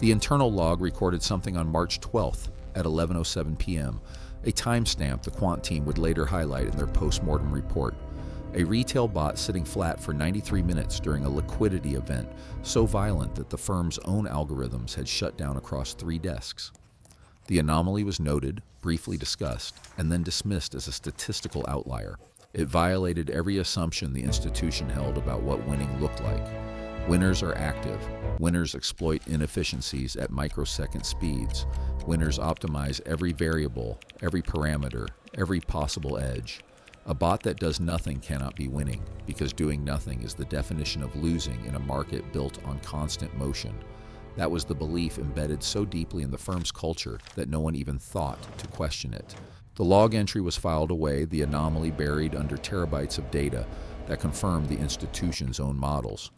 The internal log recorded something on March 12th at 11:07 p.m., a timestamp the quant team would later highlight in their post-mortem report. A retail bot sitting flat for 93 minutes during a liquidity event so violent that the firm's own algorithms had shut down across 3 desks. The anomaly was noted, briefly discussed, and then dismissed as a statistical outlier. It violated every assumption the institution held about what winning looked like. Winners are active. Winners exploit inefficiencies at microsecond speeds. Winners optimize every variable, every parameter, every possible edge. A bot that does nothing cannot be winning, because doing nothing is the definition of losing in a market built on constant motion. That was the belief embedded so deeply in the firm's culture that no one even thought to question it. The log entry was filed away, the anomaly buried under terabytes of data that confirmed the institution's own models.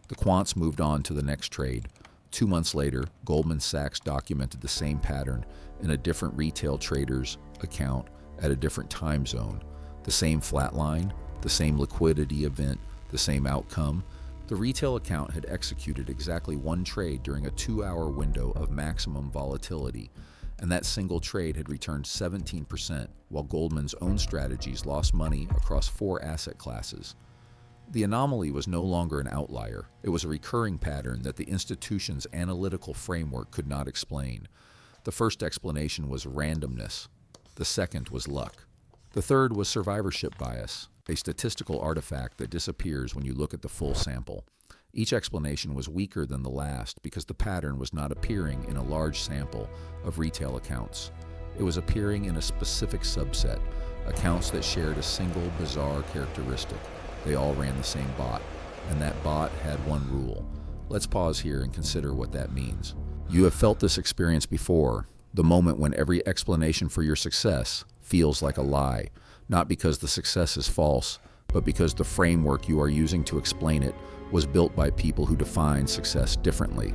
The quants moved on to the next trade. 2 months later, Goldman Sachs documented the same pattern in a different retail trader's account at a different time zone. The same flat line, the same liquidity event, the same outcome. The retail account had executed exactly 1 trade during a 2-hour window of maximum volatility, and that single trade had returned 17%, while Goldman's own strategies lost money across 4 asset classes. The anomaly was no longer an outlier. It was a recurring pattern that the institution's analytical framework could not explain. The first explanation was randomness. The second was luck. The third was survivorship bias, a statistical artifact that disappears when you look at the full sample. Each explanation was weaker than the last because the pattern was not appearing in a large sample of retail accounts. It was appearing in a specific subset, accounts that shared a single bizarre characteristic. They all ran the same bot, and that bot had one rule. Let's pause here and consider what that means. You have felt this experience before, the moment when every explanation for your success feels like a lie, not because the success is false, but because the framework you are using to explain it was built by people who define success differently.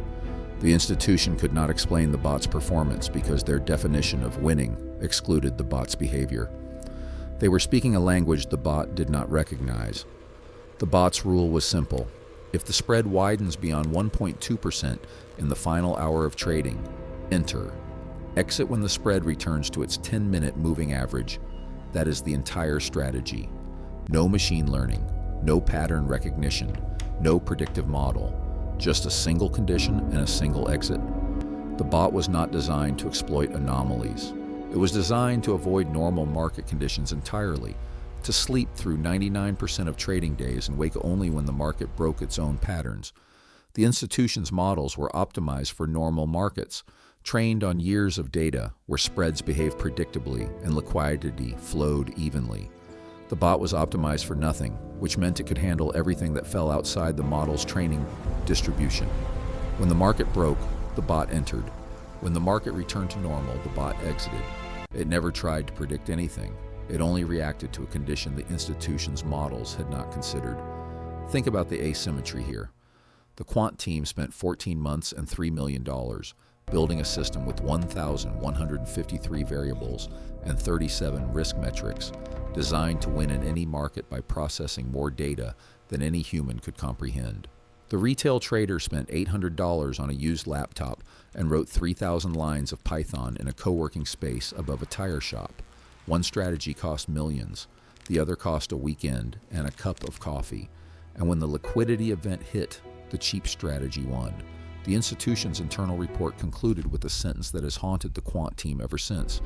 The institution could not explain the bot's performance because their definition of winning excluded the bot's behavior. They were speaking a language the bot did not recognize. The bot's rule was simple. If the spread widens beyond 1.2% in the final hour of trading, enter. Exit when the spread returns to its 10-minute moving average. That is the entire strategy. No machine learning, no pattern recognition, no predictive model, just a single condition and a single exit. The bot was not designed to exploit anomalies. It was designed to avoid normal market conditions entirely, to sleep through 99% of trading days and wake only when the market broke its own patterns. The institution's models were optimized for normal markets, trained on years of data where spreads behaved predictably and liquidity flowed evenly. The bot was optimized for nothing, which meant it could handle everything that fell outside the model's training distribution. When the market broke, the bot entered. When the market returned to normal, the bot exited. It never tried to predict anything. It only reacted to a condition the institution's models had not considered. Think about the asymmetry here. The quant team spent 14 months and $3 million building a system with 1,153 variables and 37 risk metrics, designed to win in any market by processing more data than any human could comprehend. The retail trader spent $800 on a used laptop and wrote 3,000 lines of Python in a co-working space above a tire shop. One strategy cost millions, the other cost a weekend and a cup of coffee. And when the liquidity event hit, the cheap strategy won. The institution's internal report concluded with a sentence that has haunted the quant team ever since.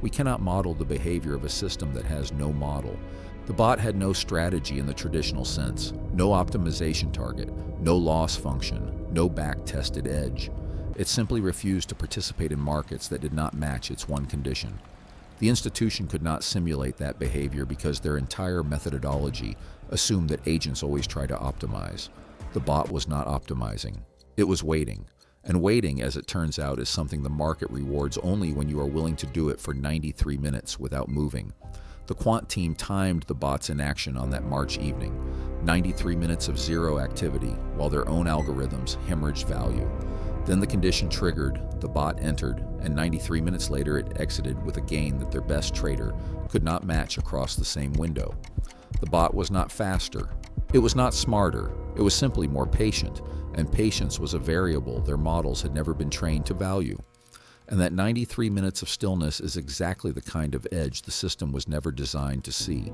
We cannot model the behavior of a system that has no model. The bot had no strategy in the traditional sense, no optimization target, no loss function, no back-tested edge. It simply refused to participate in markets that did not match its one condition. The institution could not simulate that behavior because their entire methodology assumed that agents always try to optimize. The bot was not optimizing. It was waiting. And waiting, as it turns out, is something the market rewards only when you are willing to do it for 93 minutes without moving. The quant team timed the bot's inaction on that March evening, 93 minutes of zero activity, while their own algorithms hemorrhaged value. Then the condition triggered, the bot entered, and 93 minutes later it exited with a gain that their best trader could not match across the same window. The bot was not faster. It was not smarter. It was simply more patient, and patience was a variable their models had never been trained to value. And that 93 minutes of stillness is exactly the kind of edge the system was never designed to see.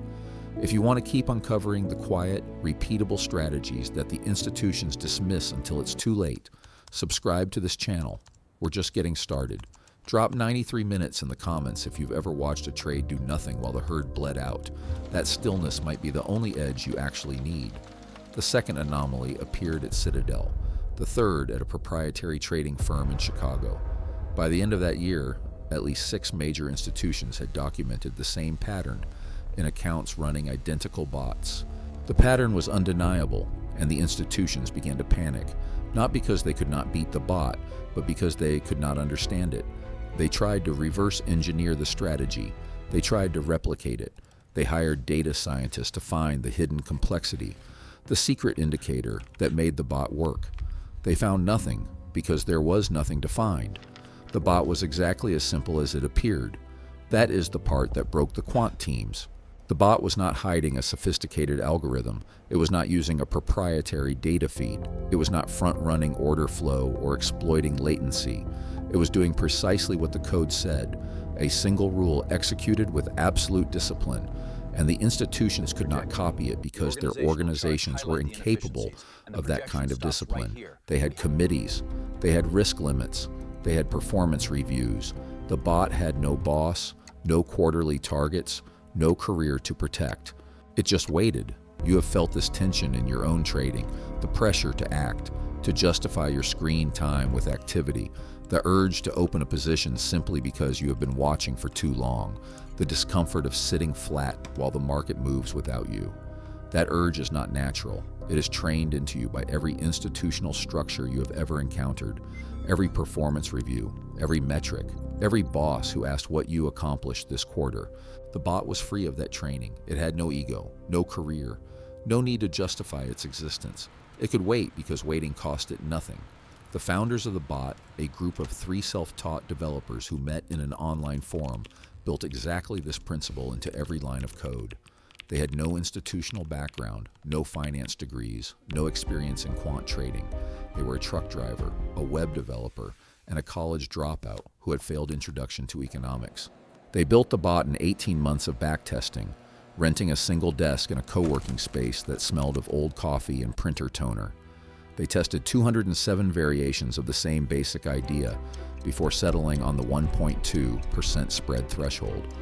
If you want to keep uncovering the quiet, repeatable strategies that the institutions dismiss until it's too late, subscribe to this channel. We're just getting started. Drop 93 minutes in the comments if you've ever watched a trade do nothing while the herd bled out. That stillness might be the only edge you actually need. The second anomaly appeared at Citadel, the third at a proprietary trading firm in Chicago. By the end of that year, at least 6 major institutions had documented the same pattern in accounts running identical bots. The pattern was undeniable, and the institutions began to panic, not because they could not beat the bot, but because they could not understand it. They tried to reverse engineer the strategy. They tried to replicate it. They hired data scientists to find the hidden complexity, the secret indicator that made the bot work. They found nothing because there was nothing to find. The bot was exactly as simple as it appeared. That is the part that broke the quant teams. The bot was not hiding a sophisticated algorithm. It was not using a proprietary data feed. It was not front-running order flow or exploiting latency. It was doing precisely what the code said, a single rule executed with absolute discipline, and the institutions could not copy it because their organizations were incapable of that kind of discipline. They had committees. They had risk limits. They had performance reviews. The bot had no boss, no quarterly targets, no career to protect. It just waited. You have felt this tension in your own trading, the pressure to act, to justify your screen time with activity, the urge to open a position simply because you have been watching for too long, the discomfort of sitting flat while the market moves without you. That urge is not natural. It is trained into you by every institutional structure you have ever encountered, every performance review, every metric, every boss who asked what you accomplished this quarter. The bot was free of that training. It had no ego, no career, no need to justify its existence. It could wait because waiting cost it nothing. The founders of the bot, a group of 3 self-taught developers who met in an online forum, built exactly this principle into every line of code. They had no institutional background, no finance degrees, no experience in quant trading. They were a truck driver, a web developer, and a college dropout who had failed introduction to economics. They built the bot in 18 months of backtesting, renting a single desk in a co-working space that smelled of old coffee and printer toner. They tested 207 variations of the same basic idea before settling on the 1.2% spread threshold.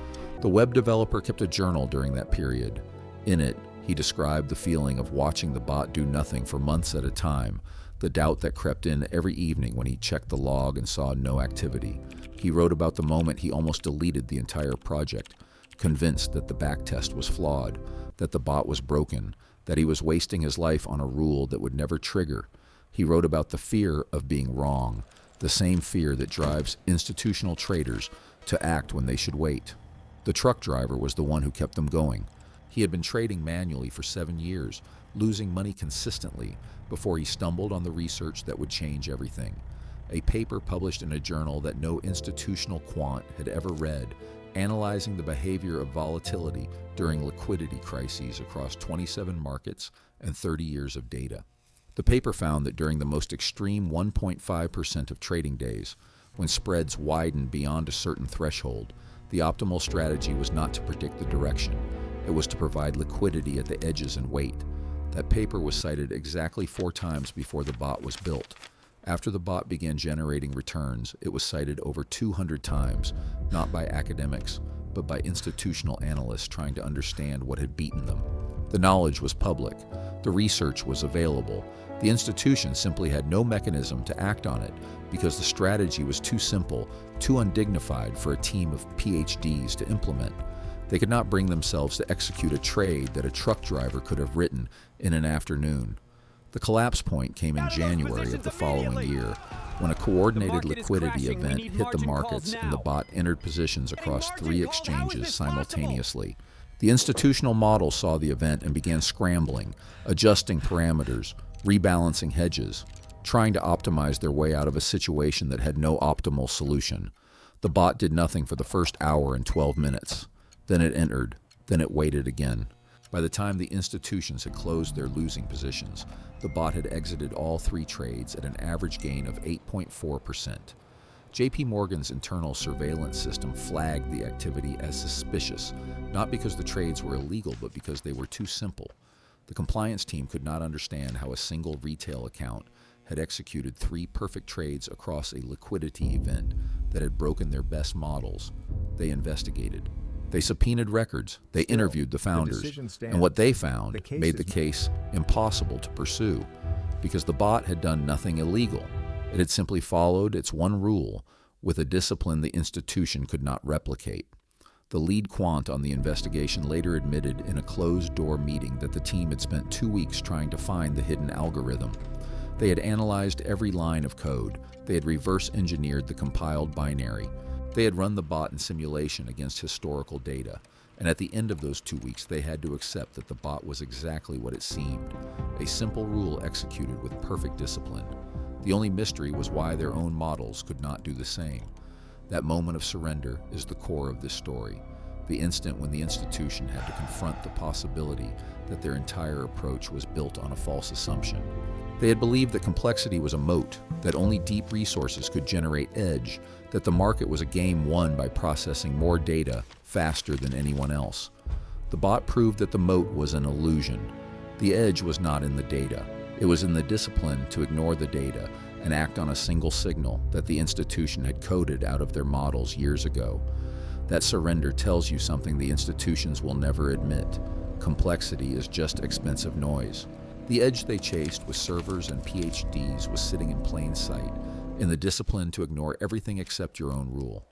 The web developer kept a journal during that period. In it, he described the feeling of watching the bot do nothing for months at a time, the doubt that crept in every evening when he checked the log and saw no activity. He wrote about the moment he almost deleted the entire project, convinced that the backtest was flawed, that the bot was broken, that he was wasting his life on a rule that would never trigger. He wrote about the fear of being wrong, the same fear that drives institutional traders to act when they should wait. The truck driver was the one who kept them going. He had been trading manually for 7 years, losing money consistently, before he stumbled on the research that would change everything. A paper published in a journal that no institutional quant had ever read, analyzing the behavior of volatility during liquidity crises across 27 markets and 30 years of data. The paper found that during the most extreme 1.5% of trading days, when spreads widened beyond a certain threshold, the optimal strategy was not to predict the direction. It was to provide liquidity at the edges and wait. That paper was cited exactly 4 times before the bot was built. After the bot began generating returns, it was cited over 200 times, not by academics, but by institutional analysts trying to understand what had beaten them. The knowledge was public. The research was available. The institution simply had no mechanism to act on it because the strategy was too simple, too undignified for a team of PhDs to implement. They could not bring themselves to execute a trade that a truck driver could have written in an afternoon. The collapse point came in January of the following year, when a coordinated liquidity event hit the markets and the bot entered positions across 3 exchanges simultaneously. The institutional model saw the event and began scrambling, adjusting parameters, rebalancing hedges, trying to optimize their way out of a situation that had no optimal solution. The bot did nothing for the first hour and 12 minutes. Then it entered. Then it waited again. By the time the institutions had closed their losing positions, the bot had exited all 3 trades at an average gain of 8.4%. JP Morgan's internal surveillance system flagged the activity as suspicious, not because the trades were illegal, but because they were too simple. The compliance team could not understand how a single retail account had executed 3 perfect trades across a liquidity event that had broken their best models. They investigated. They subpoenaed records. They interviewed the founders. And what they found made the case impossible to pursue, because the bot had done nothing illegal. It had simply followed its one rule with a discipline the institution could not replicate. The lead quant on the investigation later admitted in a closed-door meeting that the team had spent 2 weeks trying to find the hidden algorithm. They had analyzed every line of code. They had reverse-engineered the compiled binary. They had run the bot in simulation against historical data. And at the end of those 2 weeks, they had to accept that the bot was exactly what it seemed, a simple rule executed with perfect discipline. The only mystery was why their own models could not do the same. That moment of surrender is the core of this story, the instant when the institution had to confront the possibility that their entire approach was built on a false assumption. They had believed that complexity was a moat, that only deep resources could generate edge, that the market was a game won by processing more data faster than anyone else. The bot proved that the moat was an illusion. The edge was not in the data. It was in the discipline to ignore the data and act on a single signal that the institution had coded out of their models years ago. That surrender tells you something the institutions will never admit. Complexity is just expensive noise. The edge they chased with servers and PhDs was sitting in plain sight, in the discipline to ignore everything except your own rule.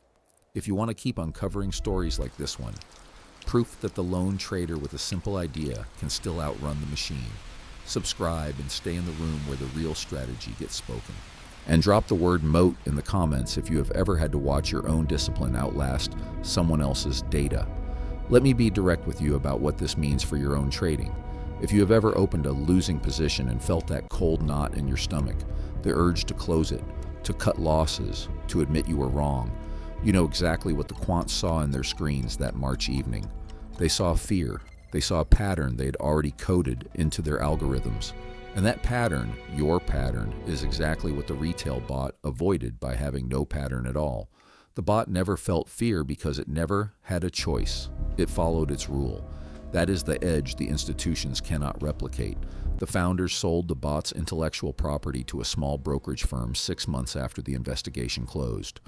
If you want to keep uncovering stories like this one, proof that the lone trader with a simple idea can still outrun the machine, subscribe and stay in the room where the real strategy gets spoken. And drop the word moat in the comments if you have ever had to watch your own discipline outlast someone else's data. Let me be direct with you about what this means for your own trading. If you have ever opened a losing position and felt that cold knot in your stomach, the urge to close it, to cut losses, to admit you were wrong, you know exactly what the quants saw in their screens that March evening. They saw fear. They saw a pattern they had already coded into their algorithms. And that pattern, your pattern, is exactly what the retail bot avoided by having no pattern at all. The bot never felt fear because it never had a choice. It followed its rule. That is the edge the institutions cannot replicate. The founders sold the bot's intellectual property to a small brokerage firm 6 months after the investigation closed.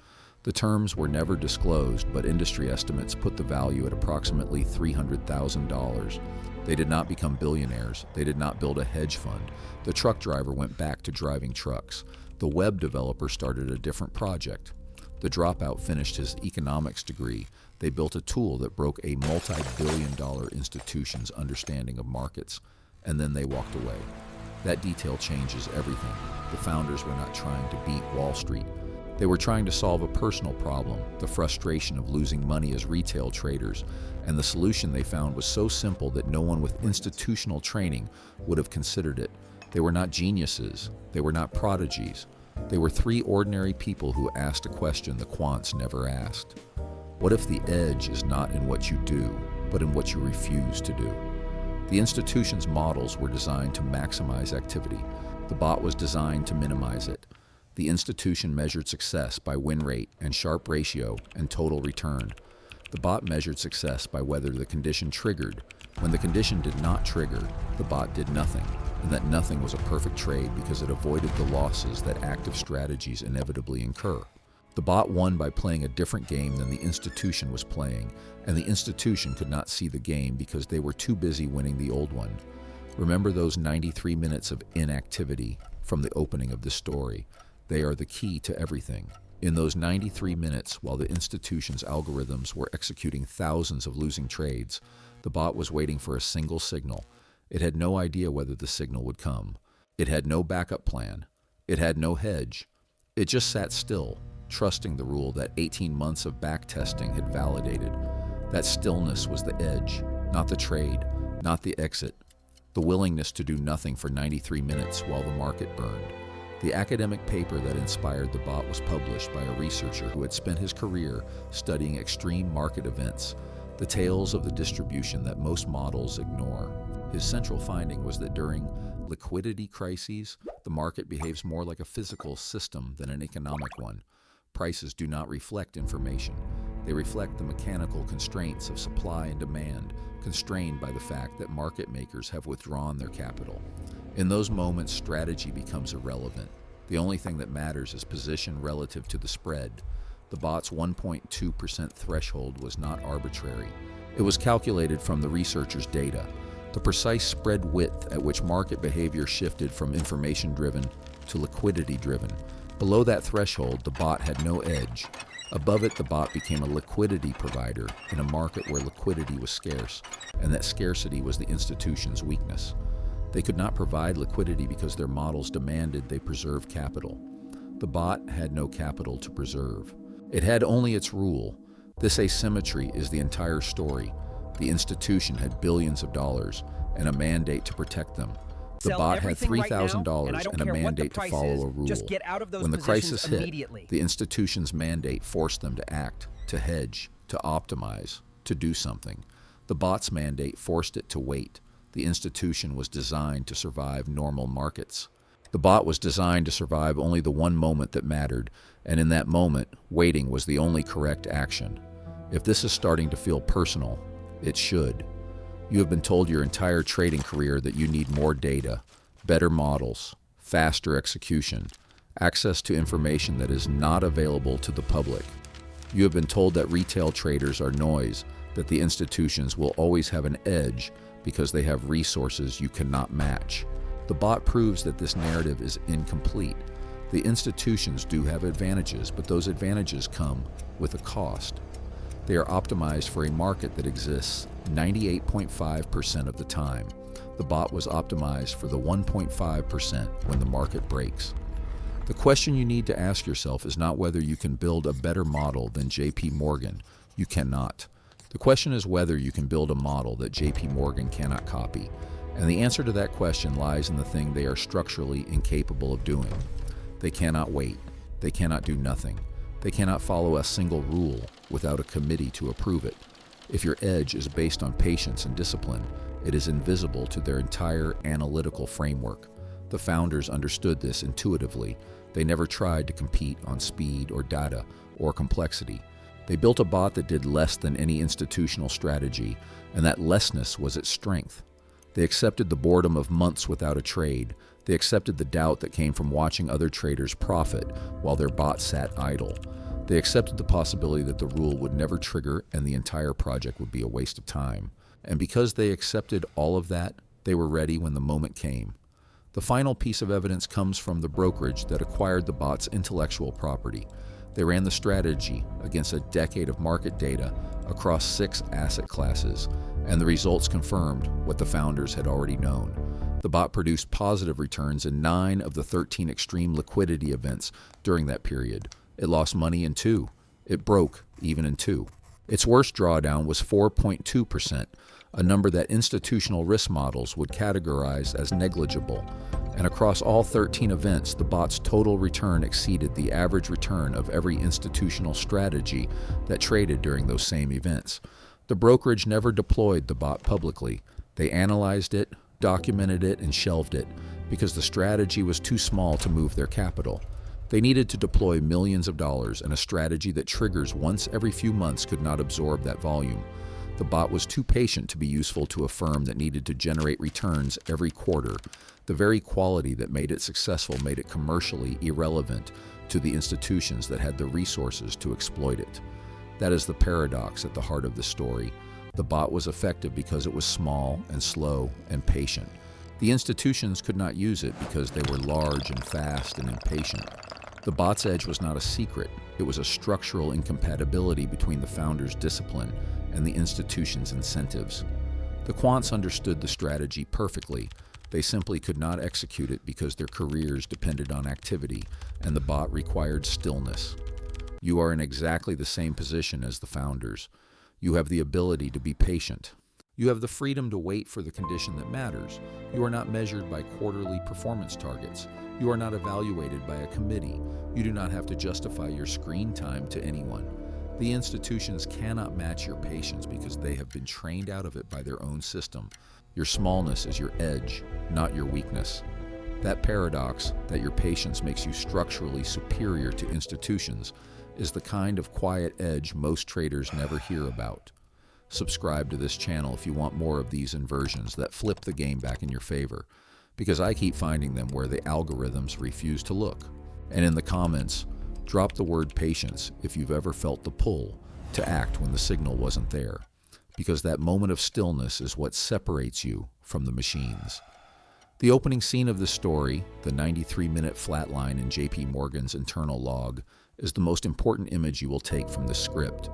The terms were never disclosed, but industry estimates put the value at approximately $300,000. They did not become billionaires. They did not build a hedge fund. The truck driver went back to driving trucks. The web developer started a different project. The dropout finished his economics degree. They built a tool that broke a multi-billion-dollar institution's understanding of markets, and then they walked away. That detail changes everything. The founders were not trying to beat Wall Street. They were trying to solve a personal problem, the frustration of losing money as retail traders, and the solution they found was so simple that no one with institutional training would have considered it. They were not geniuses. They were not prodigies. They were 3 ordinary people who asked a question the quants never asked. What if the edge is not in what you do, but in what you refuse to do? The institution's models were designed to maximize activity. The bot was designed to minimize it. The institution measured success by win rate and Sharpe ratio and total return. The bot measured success by whether the condition triggered. When the condition did not trigger, the bot did nothing, and that nothing was a perfect trade because it avoided the losses that active strategies inevitably incur. The bot won by playing a different game than the institution was playing, and the institution could not see the game because they were too busy winning the old one. Remember those 93 minutes of inactivity from the opening of this story. They are the key to everything. In those 93 minutes, while the institution's algorithms were executing thousands of losing trades, the bot was waiting for a single signal. It had no idea whether the signal would come. It had no backup plan. It had no hedge. It just sat still, trusting the rule that 18 months of backtesting had validated. That stillness was the edge, not the trade, not the exit. The willingness to do nothing for 93 minutes while the market burned. The academic paper that inspired the bot was published by a researcher who had spent his career studying extreme market events. the tales of the distribution that most models ignore. His central finding was that during liquidity crises, the market behaves more like a physical system than an economic one. Prices do not reflect information. They reflect the mechanical constraints of supply and demand, constrained by the fact that market makers have withdrawn their capital. In those moments, strategy becomes irrelevant. The only thing that matters is position relative to the spread. The bot's 1.2% threshold was not arbitrary. It was calculated from the researchers' data, the precise spread width at which market behavior shifted from information-driven to liquidity-driven. Below that threshold, the bot had no edge. Above it, the bot became a liquidity provider in a market where liquidity was scarce, and that scarcity was the institution's weakness. They could not provide liquidity because their models demanded they preserve capital. The bot had no capital to preserve. It had only its rule. This asymmetry is the entire story. The institution had billions of dollars and a mandate to protect them. The bot had $3,000 and a mandate to follow a rule. When the crisis hit, the institution's mandate forced them to act, to hedge, to optimize, to do something. The bot's mandate forced it to wait. The institution was designed to survive normal markets. The bot was designed to survive only the one moment that mattered, and in that moment, waiting was the only correct action. If this is starting to feel personal, it should. You have been told your entire trading career that you need more data, better models, faster execution, access to information that is not available to the public. You have been told that retail traders are noise, that the institutions will always have an edge because they have resources you cannot match. The bot proves that this narrative is incomplete. The institutions do have advantages, but those advantages come with a cost. They are optimized for a market that exists 98.5% of the time. The bot was optimized for the 1.5% when the market breaks. The question you need to ask yourself is not whether you can build a better model than JP Morgan. You cannot. The question is whether you can build a model that JP Morgan cannot copy. And the answer to that question lies in the thing they are structurally incapable of doing. They cannot wait. They cannot do nothing. They cannot follow a single rule without a committee to approve it. If your edge is based on patience and discipline, it is invisible to their entire analytical framework. The founders understood this intuitively. They never tried to compete on speed or data or complexity. They built a bot that did less than any institutional strategy, and that lessness was its strength. They accepted the boredom of months without a trade. They accepted the doubt that came from watching other traders profit while their bot sat idle. They accepted the possibility that the rule would never trigger and the entire project would be a waste of time. And because they accepted all of that, they were ready when the moment came. The final piece of evidence comes from the brokerage that acquired the bot's intellectual property. They ran the strategy against a decade of market data across 6 asset classes, and the results confirmed what the founders had already known. The bot produced positive returns in 9 of the 13 extreme liquidity events during that period. It lost money in 2. It broke even in 2. Its worst drawdown was 4.2%, a number that institutional risk models would categorize as negligible. And across all 13 events, the bot's total return exceeded the average return of every institutional strategy that traded during those same events. The brokerage never deployed the bot publicly. They analyzed it, documented it, and shelved it because the strategy was too small to move their capital. They needed to deploy millions of dollars, and a strategy that triggers once every few months could not absorb that volume. The bot was too patient to be useful to a firm that needed to generate returns every quarter. The very quality that made it successful made it commercially irrelevant to the institutions that had the resources to exploit it. That is the paradox at the heart of the story. The bot was effective because it was small and slow and patient. The institutions could not use it because they were large and fast and impatient. The bot's edge was not a secret. It was a structural incompatibility between the founders' discipline and the institution's incentives. The quants understood the strategy perfectly. They simply could not execute it because their careers depended on activity, and the bot required stillness. You are in exactly the same position as the founders. You have the ability to be patient. You have the freedom to wait for the condition that matters. You are not measured by quarterly performance targets. You are not evaluated by a committee. You do not have to justify your screen time to anyone. The institutions cannot match your patience because they have been trained out of it by their own system. Your smallness is your edge, not your weakness. That paradox, that your patience makes you structurally superior to institutions, is the kind of quiet edge most traders never hear about. Subscribe to this channel if you want more of these inversions that flip the game back in your favor, because I keep finding them where the algorithms refuse to look. And in the comments, drop the word patience if you've ever felt the pull to act when the signal wasn't there, because that moment of stillness is what separates you from the machines. The opening scene of this story, the 93-minute flatline in JP Morgan's internal log, is the most important image you will take from this script.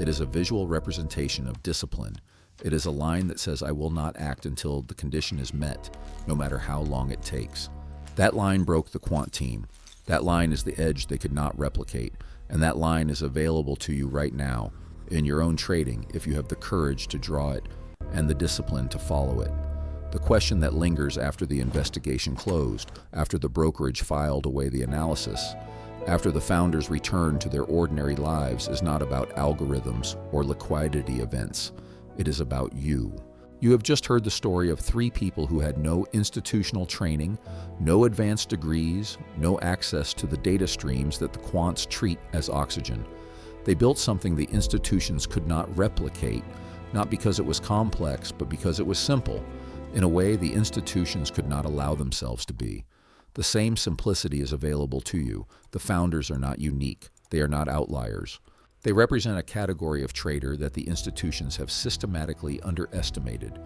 It is a visual representation of discipline. It is a line that says, "I will not act until the condition is met, no matter how long it takes." That line broke the quant team. That line is the edge they could not replicate, and that line is available to you right now in your own trading if you have the courage to draw it and the discipline to follow it. The question that lingers after the investigation closed, after the brokerage filed away the analysis, after the founders returned to their ordinary lives is not about algorithms or liquidity events. It is about you. You have just heard the story of 3 people who had no institutional training, no advanced degrees, no access to the data streams that the quants treat as oxygen. They built something the institutions could not replicate, not because it was complex, but because it was simple, in a way the institutions could not allow themselves to be. The same simplicity is available to you. The founders are not unique. They are not outliers. They represent a category of trader that the institutions have systematically underestimated,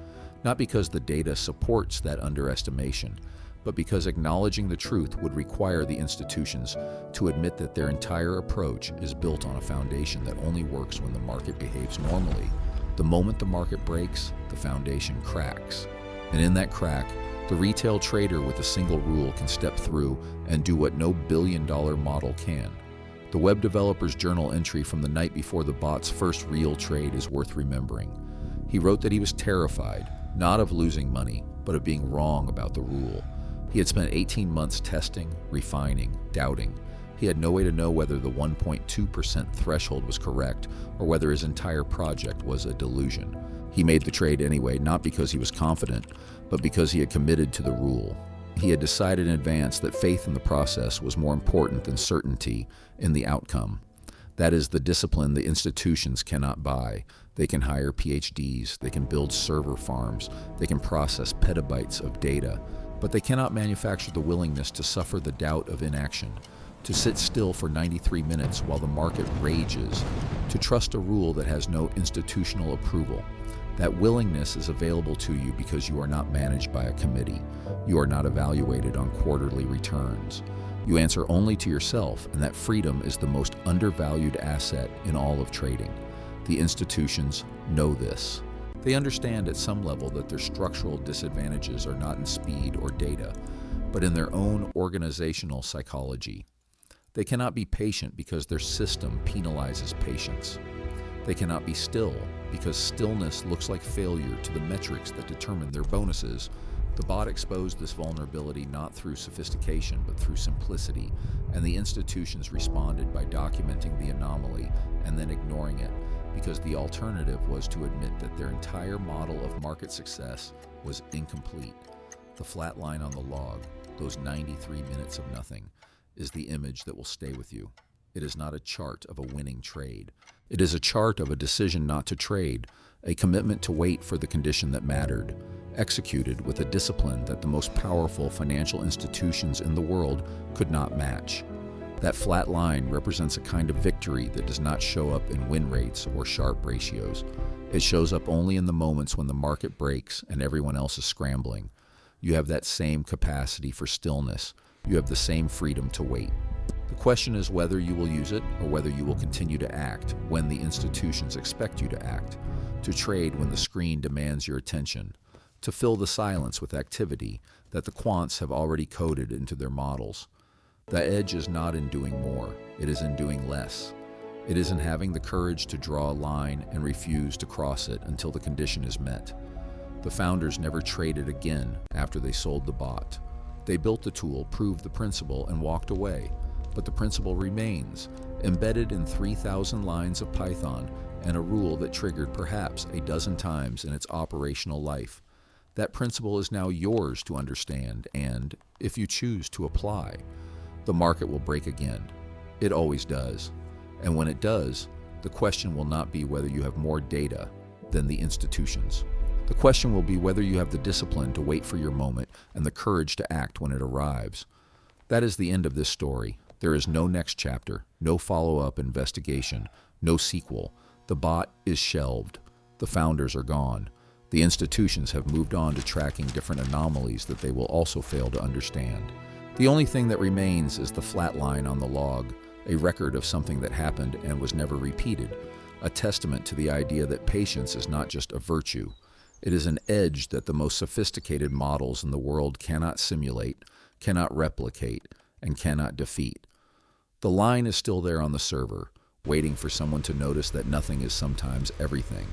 not because the data supports that underestimation, but because acknowledging the truth would require the institutions to admit that their entire approach is built on a foundation that only works when the market behaves normally. The moment the market breaks, the foundation cracks. And in that crack, the retail trader with a single rule can step through and do what no billion-dollar model can. The web developer's journal entry from the night before the bot's first real trade is worth remembering. He wrote that he was terrified, not of losing money, but of being wrong about the rule. He had spent 18 months testing, refining, doubting. He had no way to know whether the 1.2% threshold was correct or whether his entire project was a delusion. He made the trade anyway, not because he was confident, but because he had committed to the rule. He had decided in advance that faith in the process was more important than certainty in the outcome. That is the discipline the institutions cannot buy. They can hire PhDs, they can build server farms, they can process petabytes of data, but they cannot manufacture the willingness to suffer the doubt of inaction, to sit still for 93 minutes while the market rages, to trust a rule that has no institutional approval. That willingness is available to you because you are not managed by a committee. You are not evaluated on quarterly returns. You answer only to yourself, and that freedom is the most undervalued asset in all of trading. The institutions know this. They understand at some level that their structural disadvantages are not in speed or data, but in their own organizational psychology. They cannot be patient because their system penalizes patience. They cannot be still because stillness looks like failure to the metrics that determine their bonuses. The bot exposed this vulnerability not through sophistication but through simplicity, and the institutions responded by documenting the anomaly and then ignoring it, because the alternative was to admit that their entire model of market success was incomplete. The flat line on the log, those 93 minutes of nothing, is the image that will stay with you. It is not a chart of a winning trade. It is a chart of a decision not to trade, a commitment to wait for the condition that mattered, executed with a discipline that the most powerful financial institutions in the world could not match. That flat line represents a kind of victory that does not show up in win rates or Sharpe ratios. It shows up only in the moments when the market breaks and everyone else is scrambling. You have that same capacity for stillness. You have the same freedom to wait. The question is whether you will use it or whether you will continue to act when the institutions expect you to act, to trade when the screen demands your attention, to fill the silence with activity that the quants have already coded into their models. The edge is not in doing more, it is in doing less. It is in having the courage to draw a line and refuse to cross it until the condition is met. The founders never traded again after they sold the bot. They built the tool, proved the principle, and walked away. But the principle remains. embedded in 3,000 lines of Python and a rule that triggered perhaps a dozen times in its operational life. That principle is now yours to understand and, if you choose to apply, the market will break again. It always does. And when it does, the question will not be whether you have more data than the institutions. The question will be whether you have the discipline to wait for your moment and the courage to act when it arrives. That is the end of this story. There is no next chapter, no follow-up investigation, no sequel. The bot is shelved. The founders are gone. The institutions have moved on to tracking different anomalies that they will also fail to understand. The only thing that remains is the flat line on the log, a record of something that happened and was never repeated, a testament to the idea that patience is not just a virtue. It is an edge that the most sophisticated models in the world cannot simulate, cannot replicate, and cannot defeat. The line is still there on the server, waiting for someone to notice that nothing is sometimes everything.